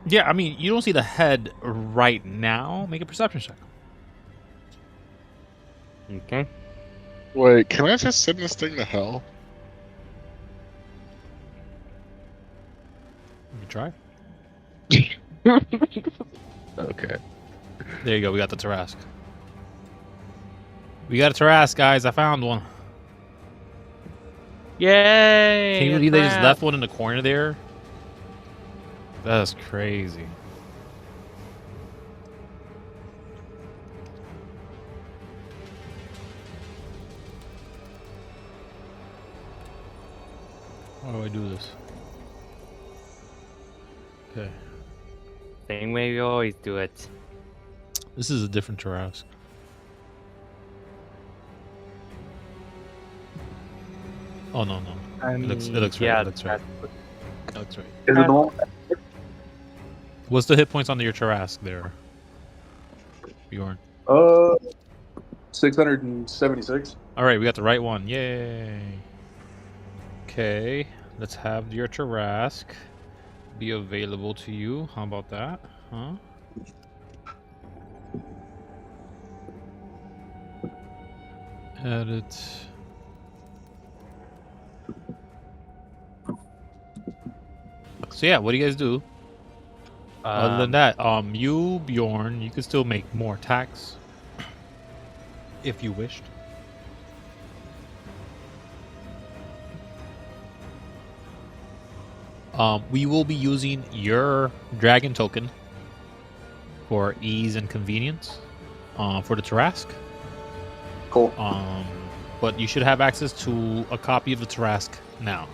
Yeah, I mean, you don't see the head right now. Make a perception check. Okay. Wait, can I just send this thing to hell? You try. Okay. There you go. We got the Tarask. We got a Tarask, guys. I found one. Yay! Can you a believe they just trap. left one in the corner there? That's crazy. How do I do this? Okay. Same way we always do it. This is a different Tarask. Oh, no. I It mean, looks right. yeah, It looks right. that's- It looks right. Is it the one? What's the hit points on your Tarask there, Bjorn? 676. All right, we got the right one. Yay. Okay, let's have your Tarask be available to you. How about that? Huh? Edit. So yeah, what do you guys do? Other than that, you, Bjorn, you can still make more attacks if you wished. We will be using your dragon token for ease and convenience for the Tarask. Cool. But you should have access to a copy of the Tarask now.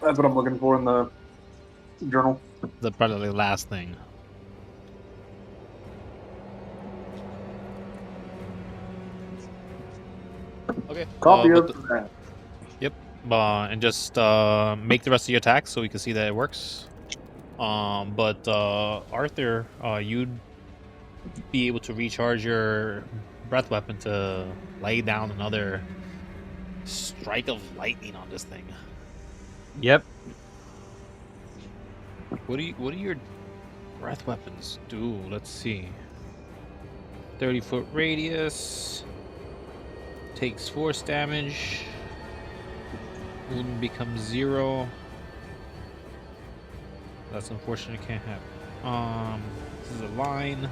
That's what I'm looking for in the journal. Probably the last thing. Okay. Copy but of that. and just make the rest of your attacks so we can see that it works. But Arthur, you'd be able to recharge your breath weapon to lay down another strike of lightning on this thing. Yep. What do your breath weapons do? Let's see. 30-foot radius. Takes force damage. Wound becomes 0. That's unfortunate. Can't happen. This is a line.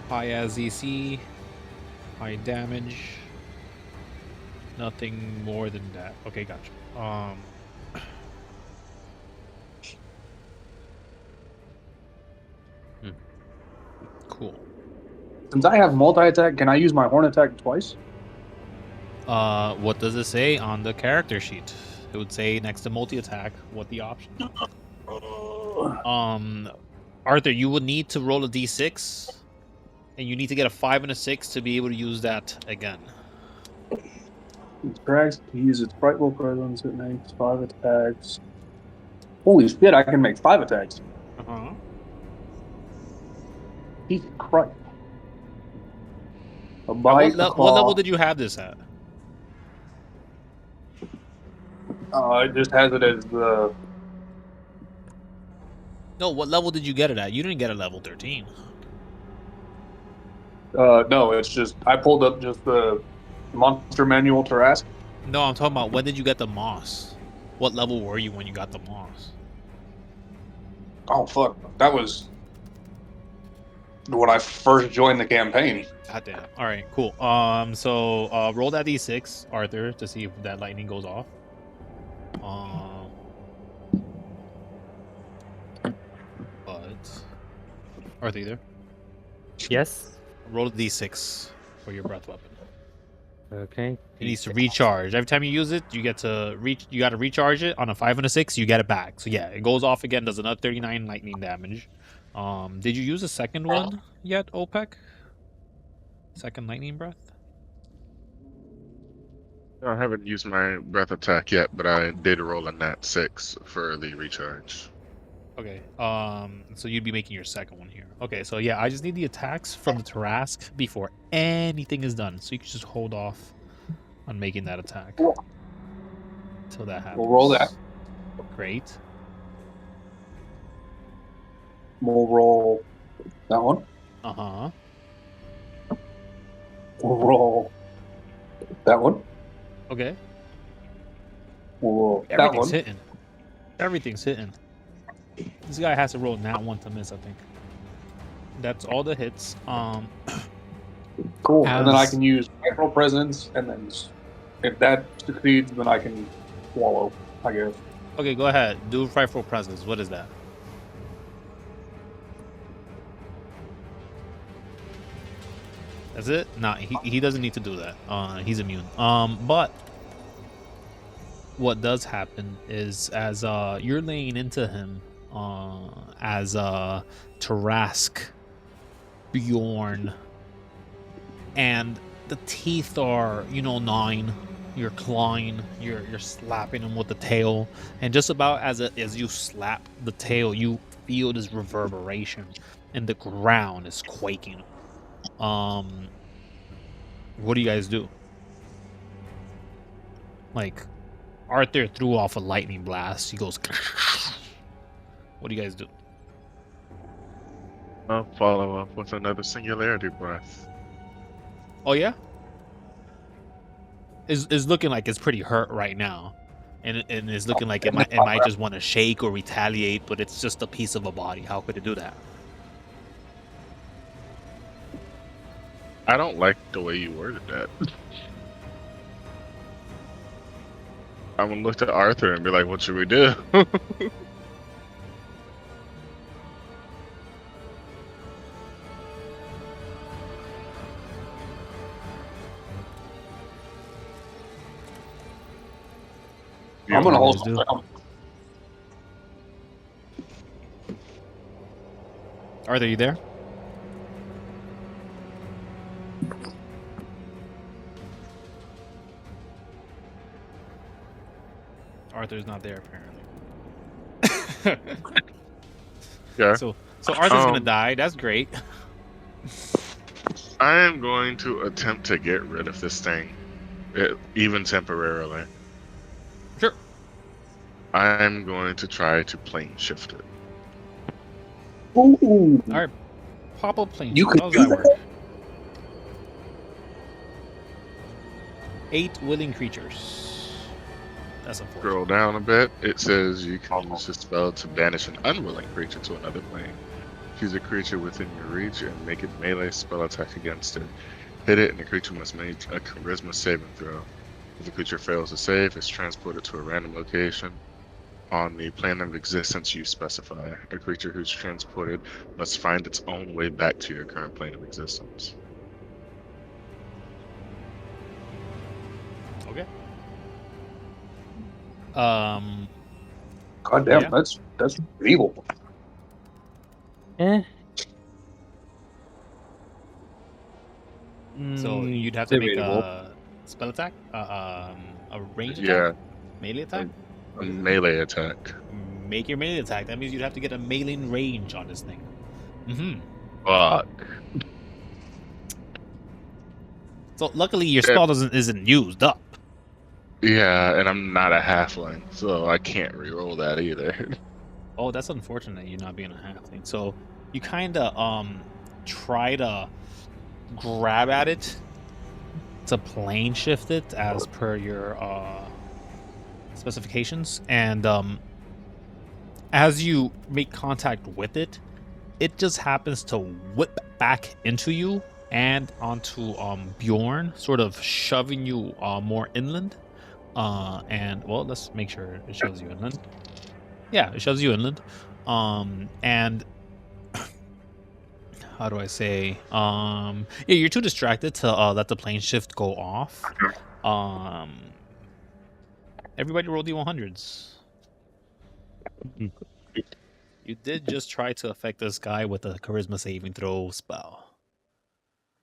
High as EC. High damage. Nothing more than that. Okay, gotcha. Cool. Since I have multi-attack, can I use my horn attack twice? What does it say on the character sheet? It would say next to multi-attack what the option. Arthur, you would need to roll a d6, and you need to get a 5 and a 6 to be able to use that again. It's correct. To use its frightful presence, it makes 5 attacks. Holy shit, I can make 5 attacks. Uh-huh. Jesus Christ. A What, bite, a what claw. level did you have this at? It just has it as the... No, what level did you get it at? You didn't get it level 13. no, it's just... I pulled up just the Monster Manual Tarask. No, I'm talking about when did you get the moss? What level were you when you got the moss? Oh, fuck. That was... when I first joined the campaign. God damn. All right, cool. So roll that d6, Arthur, to see if that lightning goes off. But Arthur, you there? Yes. Roll a d6 for your breath weapon. Okay. It needs to recharge. Every time you use it, you get to You got to recharge it. On a 5 and a 6, you get it back. So yeah, it goes off again. Does another 39 lightning damage. Did you use a second one yet, OPEC? Second lightning breath. I haven't used my breath attack yet, but I did roll a nat 6 for the recharge. Okay. So you'd be making your second one here. Okay. So yeah, I just need the attacks from the Tarask before anything is done. So you can just hold off on making that attack until that happens. We'll roll that. Great. We'll roll that one. Uh huh. We'll roll that one. Okay. We'll roll that Everything's one. hitting. Everything's hitting. This guy has to roll nat 1 to miss, I think. That's all the hits. Cool. And then I As- can use micro presence, and then if that succeeds, then I can swallow, I guess. Okay, go ahead. Do frightful presence. What is that? That's it? Nah, he doesn't need to do that. He's immune. But what does happen is as you're laying into him, as Tarask, Bjorn, and the teeth are, gnawing, you're clawing, you're slapping him with the tail, and just about as you slap the tail, you feel this reverberation, and the ground is quaking. What do you guys do? Like, Arthur threw off a lightning blast. He goes. What do you guys do? I'll follow up with another singularity breath. Oh yeah. It's looking like it's pretty hurt right now, and it's looking like it might just want to shake or retaliate, but it's just a piece of a body. How could it do that? I don't like the way you worded that. I'm gonna look to Arthur and be like, what should we do? I'm gonna hold do. on. Arthur, you there? Arthur's not there apparently. Yeah. So Arthur's gonna die. That's great. I am going to attempt to get rid of this thing, even temporarily. Sure. I'm going to try to plane shift it. Ooh. All right. Pop up plane. You How could does do that work? that? 8 willing creatures. That's unfortunate. Scroll down a bit. It says you can use this spell to banish an unwilling creature to another plane. Choose a creature within your reach and make it melee spell attack against it. Hit it, and the creature must make a charisma saving throw. If the creature fails to save, it's transported to a random location on the plane of existence you specify. A creature who's transported must find its own way back to your current plane of existence. Okay. God damn, Yeah. that's evil. Eh. So you'd have to make debatable. a spell attack, a range attack, Yeah, melee attack. a melee attack. Make your melee attack. That means you'd have to get a melee range on this thing. Mm-hmm. Fuck. So luckily your spell isn't used up. Yeah, and I'm not a halfling, so I can't reroll that either. Oh, that's unfortunate. You not being a halfling. So you kind of try to grab at it to plane shift it as per your specifications, and as you make contact with it, it just happens to whip back into you and onto Bjorn, sort of shoving you more inland. And well, let's make sure it shows you inland. Yeah, it shows you inland. And how do I say? Yeah, you're too distracted to let the plane shift go off. Everybody roll D100s. You did just try to affect this guy with a charisma saving throw spell.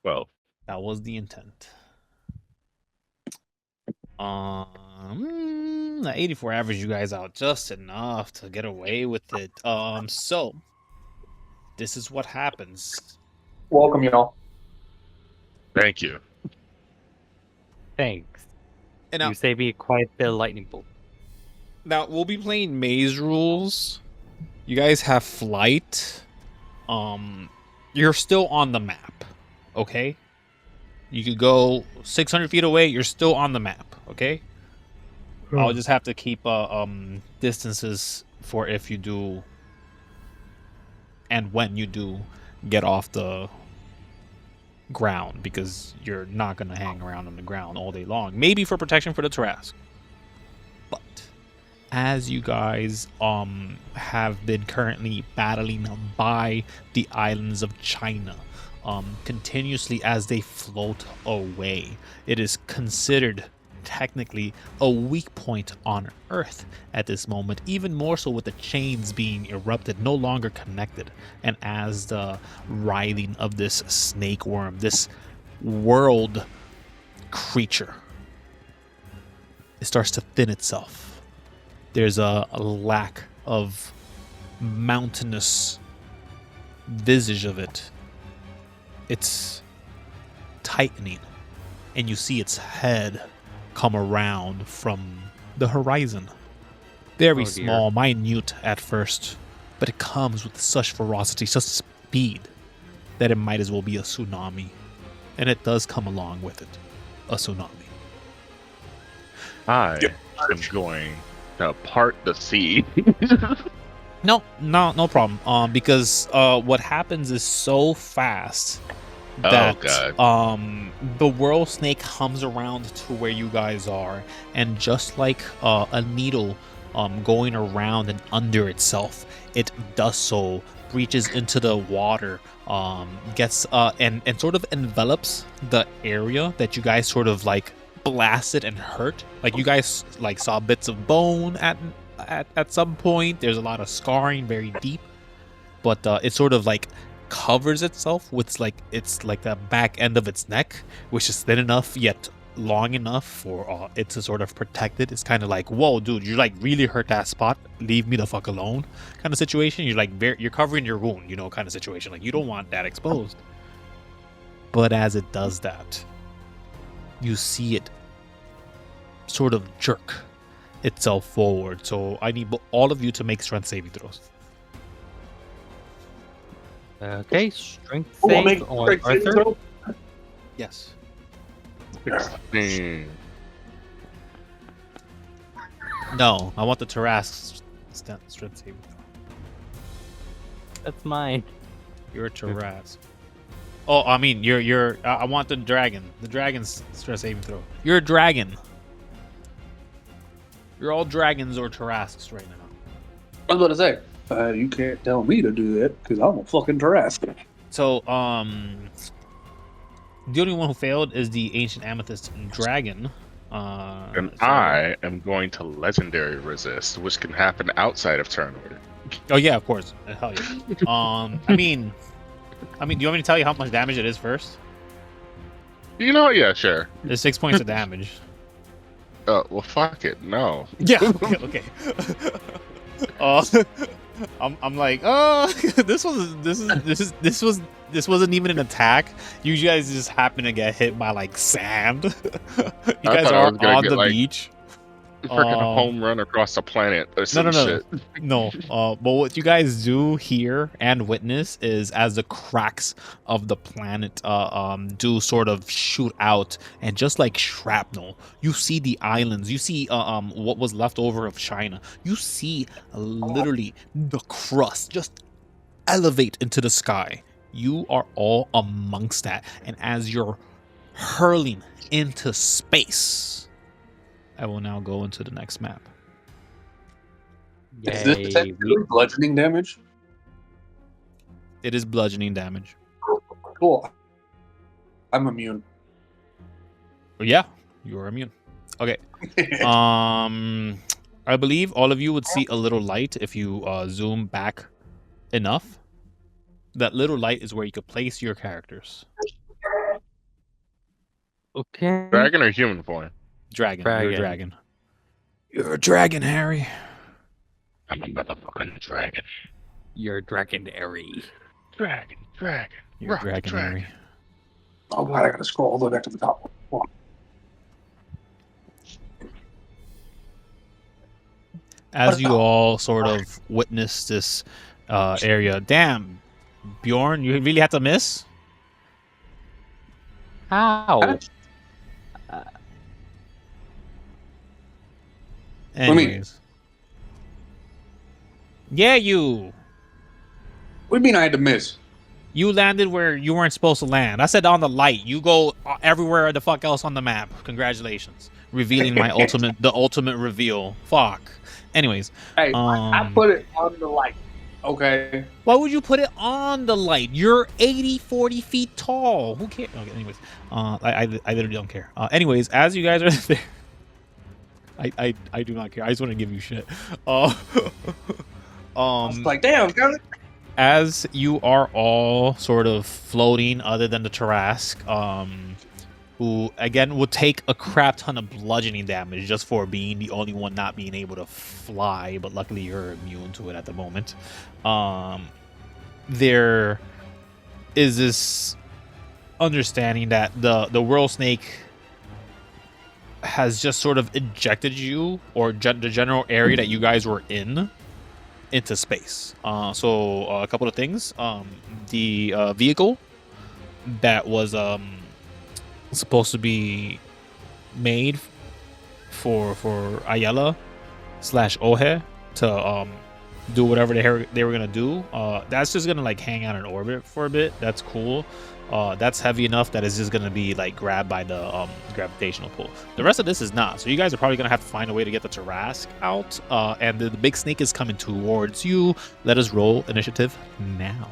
Well, That was the intent. The 84 average you guys out just enough to get away with it. So this is what happens. Welcome, y'all. thank you. Thanks. And now, You saved me quite a bit of lightning bolt. now we'll be playing maze rules. You guys have flight. You're still on the map, okay? You could go 600 feet away. You're still on the map, okay? I'll just have to keep distances for if you do and when you do get off the ground, because you're not gonna hang around on the ground all day long. Maybe for protection for the Tarrasque. But as you guys have been currently battling by the islands of China continuously as they float away, it is considered technically a weak point on Earth at this moment, even more so with the chains being erupted, no longer connected. And as the writhing of this snake worm, this world creature, it starts to thin itself. There's a lack of mountainous visage of it. It's tightening, and you see its head come around from the horizon. Very Oh, dear. small, minute at first, but it comes with such ferocity, such speed, that it might as well be a tsunami. And it does come along with it, a tsunami. I am going to part the sea. No problem. Because what happens is so fast that the world snake comes around to where you guys are, and just like a needle going around and under itself, it does so, reaches into the water, gets and sort of envelops the area that you guys sort of like blasted and hurt. Like you guys like saw bits of bone at some point. There's a lot of scarring very deep, but it sort of like covers itself with it's like the back end of its neck, which is thin enough yet long enough for it to sort of protect it. It's kind of like, whoa, dude, you like really hurt that spot, leave me the fuck alone kind of situation. You're like you're covering your wound, you know, kind of situation. Like you don't want that exposed. But as it does that, you see it sort of jerk itself forward. So I need all of you to make strength saving throws. Okay, strength Oh, I'll save make on strength saving Arthur. throw. Yes. 16. No, I want the Tarrasque strength saving throw. That's mine. You're a Tarrasque. Oh, I mean, you're. I want the dragon. The dragon's strength saving throw. You're a dragon. You're all dragons or Tarrasques right now. I was about to say, you can't tell me to do that because I'm a fucking Tarrasque. So, the only one who failed is the ancient amethyst dragon. And so- I am going to legendary resist, which can happen outside of turn order. Oh yeah, of course. Hell yeah. I mean, do you want me to tell you how much damage it is first? You know, yeah, sure. There's 6 points of damage. Well, fuck it, no. Yeah. Okay. I'm like, this wasn't even an attack. You guys just happen to get hit by like sand. You guys thought I are was gonna on get, the like, beach. Freaking home run across the planet or some No. shit. No. But what you guys do hear and witness is as the cracks of the planet do sort of shoot out, and just like shrapnel, you see the islands. You see what was left over of China. You see literally the crust just elevate into the sky. You are all amongst that, and as you're hurling into space, I will now go into the next map. Is this Yay. technically bludgeoning damage? It is bludgeoning damage. Cool. I'm immune. Yeah, you are immune. Okay. I believe all of you would see a little light if you zoom back enough. That little light is where you could place your characters. Okay. Dragon or human form? Dragon. You're a Dragon. dragon. You're a dragon, Harry. I'm a motherfucking dragon. You're dragonary. Dragon. You're a dragon, Harry. Oh god, I gotta scroll all the way back to the top. Hold on. As you all sort of witness this area, damn, Bjorn, you really had to miss. How? Anyways, yeah, you What do you mean I had to miss? landed where you weren't supposed to land. I said on the light. You go everywhere the fuck else on the map. Congratulations, revealing my ultimate reveal. Fuck. Anyways, Hey, I put it on the light. Okay. why would you put it on the light? You're 40 feet tall. Who cares? Okay, anyways, I literally don't care. Anyways, as you guys are there, I do not care. I just want to give you shit. I was like, damn, got it. As you are all sort of floating, other than the Tarask, who again will take a crap ton of bludgeoning damage just for being the only one not being able to fly, but luckily you're immune to it at the moment. There is this understanding that the Whirl Snake has just sort of ejected you, or the general area that you guys were in, into space. So a couple of things. The vehicle that was supposed to be made for Ayala / Ohe to do whatever they were gonna do. That's just gonna like hang out in orbit for a bit. That's cool. That's heavy enough that it's just gonna be like grabbed by the gravitational pull. The rest of this is not. So you guys are probably gonna have to find a way to get the Tarask out. And the big snake is coming towards you. Let us roll initiative now.